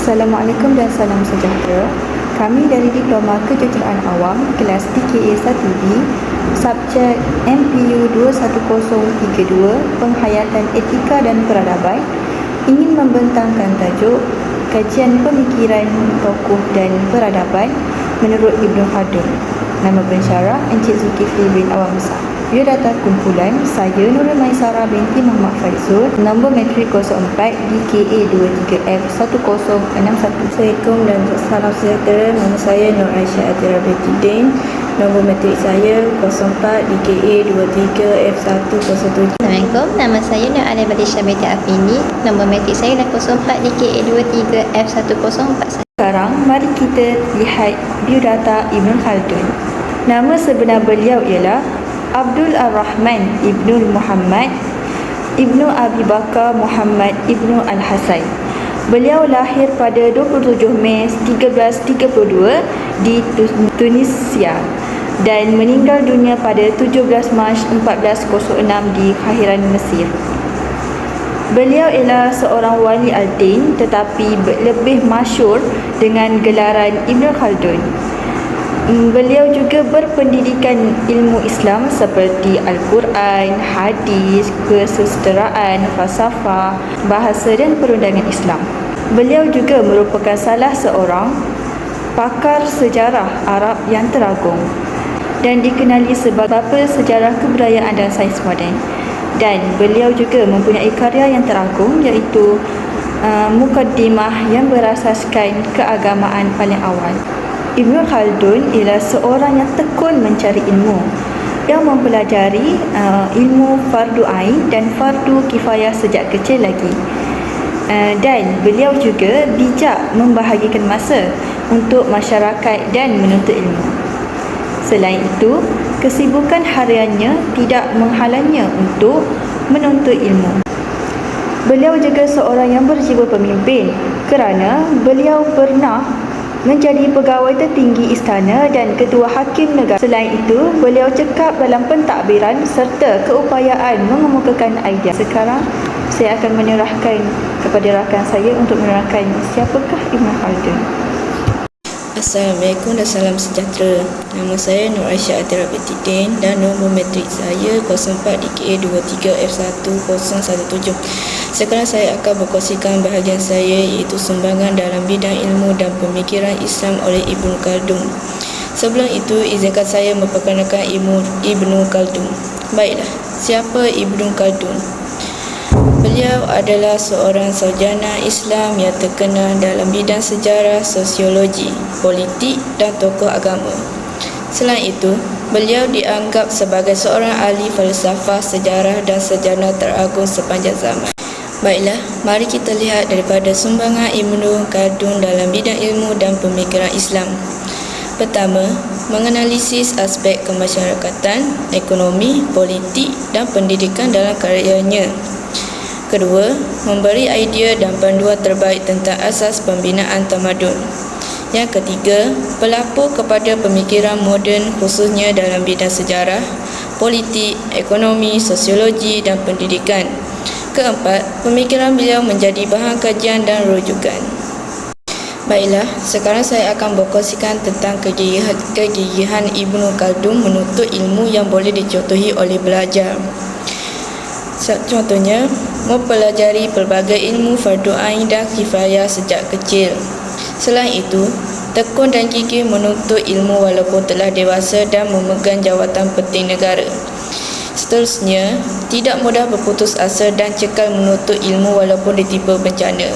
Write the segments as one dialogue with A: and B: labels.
A: Assalamualaikum dan salam sejahtera. Kami dari Diploma Kejuruteraan Awam kelas TKA 1B, subjek MPU 21032 Penghayatan Etika dan Peradaban, ingin membentangkan tajuk Kajian Pemikiran Tokoh dan Peradaban menurut Ibnu Khaldun. Nama pensyarah Encik Zulkifli bin Awam Besar. Biodata kumpulan, saya Nurul Maisara binti Muhammad Faizul, nombor matrik 04 DKA 23F1061.
B: Assalamualaikum dan salam sejahtera. Nama saya Nur Aisyah Atira Betidin. Nombor matrik saya 04 DKA 23F107.
C: Assalamualaikum, nama saya Nur Alia Badisha binti Afini. Nombor matrik saya adalah 04 DKA 23F1041.
A: Sekarang, mari kita lihat biodata Ibnu Khaldun. Nama sebenar beliau ialah Abdul Ar-Rahman Ibnu Muhammad Ibnu Abi Bakar Muhammad Ibnu Al-Hasan. Beliau lahir pada 27 Mei 1332 di Tunisia dan meninggal dunia pada 17 Mac 1406 di Kairan, Mesir. Beliau ialah seorang wali al-din tetapi lebih masyhur dengan gelaran Ibnu Khaldun. Beliau juga berpendidikan ilmu Islam seperti Al-Quran, hadis, kesusasteraan, falsafah, bahasa dan perundangan Islam. Beliau juga merupakan salah seorang pakar sejarah Arab yang teragung dan dikenali sebagai bapa sejarah kebudayaan dan sains moden. Dan beliau juga mempunyai karya yang teragung iaitu Muqaddimah yang berasaskan keagamaan paling awal. Ibnu Khaldun ialah seorang yang tekun mencari ilmu, yang mempelajari ilmu fardu ain dan fardu kifayah sejak kecil lagi. Dan beliau juga bijak membahagikan masa untuk masyarakat dan menuntut ilmu. Selain itu, kesibukan hariannya tidak menghalangnya untuk menuntut ilmu. Beliau juga seorang yang berjiwa pemimpin kerana beliau pernah menjadi pegawai tertinggi istana dan ketua hakim negara. Selain itu, beliau cekap dalam pentadbiran serta keupayaan mengemukakan idea. Sekarang, saya akan menyerahkan kepada rakan saya untuk menerangkan siapakah Ibnu Khaldun.
B: Assalamualaikum dan salam sejahtera. Nama saya Nur Aisyah Atira Betidin dan nombor matrik saya 04 DKA 23F1017. Sekarang saya akan berkongsikan bahagian saya iaitu sumbangan dalam bidang ilmu dan pemikiran Islam oleh Ibnu Khaldun. Sebelum itu, izinkan saya memperkenalkan Ibnu Khaldun. Baiklah, siapa Ibnu Khaldun? Beliau adalah seorang sarjana Islam yang terkenal dalam bidang sejarah, sosiologi, politik dan tokoh agama. Selain itu, beliau dianggap sebagai seorang ahli falsafah, sejarah dan sejarah teragung sepanjang zaman. Baiklah, mari kita lihat daripada sumbangan Ibnu Khaldun dalam bidang ilmu dan pemikiran Islam. Pertama, menganalisis aspek kemasyarakatan, ekonomi, politik dan pendidikan dalam karyanya. Kedua, memberi idea dan panduan terbaik tentang asas pembinaan tamadun. Yang ketiga, pelapor kepada pemikiran moden khususnya dalam bidang sejarah, politik, ekonomi, sosiologi dan pendidikan. Keempat, pemikiran beliau menjadi bahan kajian dan rujukan. Baiklah, sekarang saya akan berkongsikan tentang kegigihan Ibnu Khaldun menuntut ilmu yang boleh dicontohi oleh belajar. Contohnya, mempelajari pelbagai ilmu fardu ain dan kifayah sejak kecil. Selain itu, tekun dan gigih menuntut ilmu walaupun telah dewasa dan memegang jawatan penting negara. Seterusnya, tidak mudah berputus asa dan cekal menuntut ilmu walaupun ditimpa bencana.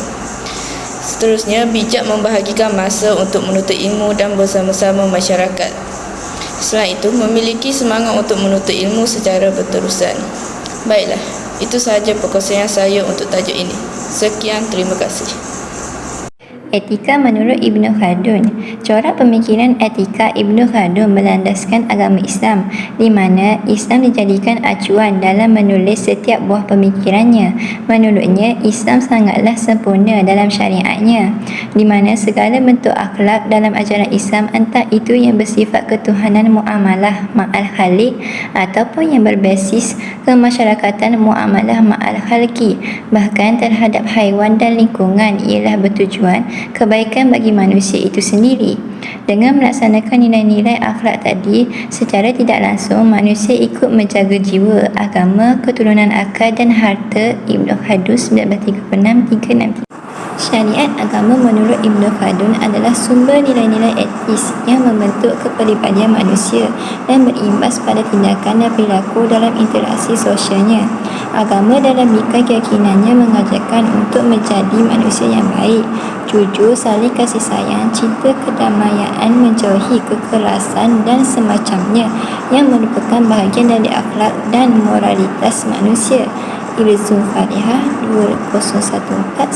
B: Seterusnya, bijak membahagikan masa untuk menuntut ilmu dan bersama-sama masyarakat. Selain itu, memiliki semangat untuk menuntut ilmu secara berterusan. Baiklah, itu sahaja perkongsian saya untuk tajuk ini. Sekian, terima kasih.
C: Etika menurut Ibnu Khaldun. Corak pemikiran etika Ibnu Khaldun berlandaskan agama Islam, di mana Islam dijadikan acuan dalam menulis setiap buah pemikirannya. Menurutnya, Islam sangatlah sempurna dalam syariatnya, di mana segala bentuk akhlak dalam ajaran Islam, entah itu yang bersifat ketuhanan muamalah ma'al khaliq ataupun yang berbasis kemasyarakatan muamalah ma'al khalqi, bahkan terhadap haiwan dan lingkungan, ialah bertujuan kebaikan bagi manusia itu sendiri. Dengan melaksanakan nilai-nilai akhlak tadi, secara tidak langsung manusia ikut menjaga jiwa, agama, keturunan akal dan harta. Ibnu Khaldun 1936-363. Syariat agama menurut Ibnu Khaldun adalah sumber nilai-nilai etis yang membentuk kepribadian manusia dan berimbas pada tindakan dan perilaku dalam interaksi sosialnya. Agama dalam bingkai keyakinannya mengajarkan untuk menjadi manusia yang baik, jujur, saling kasih sayang, cinta kedamaian, menjauhi kekerasan dan semacamnya yang merupakan bahagian dari akhlak dan moralitas manusia. Ibnu Farihah 2014-188.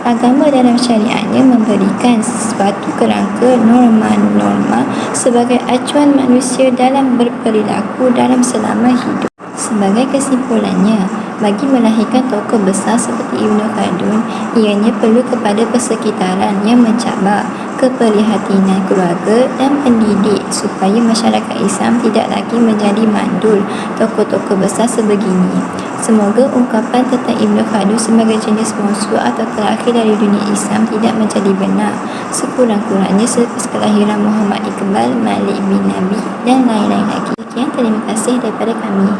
C: Agama dalam syariatnya memberikan suatu kerangka norma-norma sebagai acuan manusia dalam berperilaku dalam selama hidup. Sebagai kesimpulannya, bagi melahirkan tokoh besar seperti Ibnu Khaldun, ianya perlu kepada persekitaran yang mencabar, keprihatinan keluarga dan pendidik supaya masyarakat Islam tidak lagi menjadi mandul tokoh-tokoh besar sebegini. Semoga ungkapan tentang Ibnu Khaldun sebagai jenis musuh atau terakhir dari dunia Islam tidak menjadi benar. Sekurang-kurangnya selepas kelahiran Muhammad Iqbal, Malik bin Nabi dan lain-lain lagi. Sekian, terima kasih daripada kami.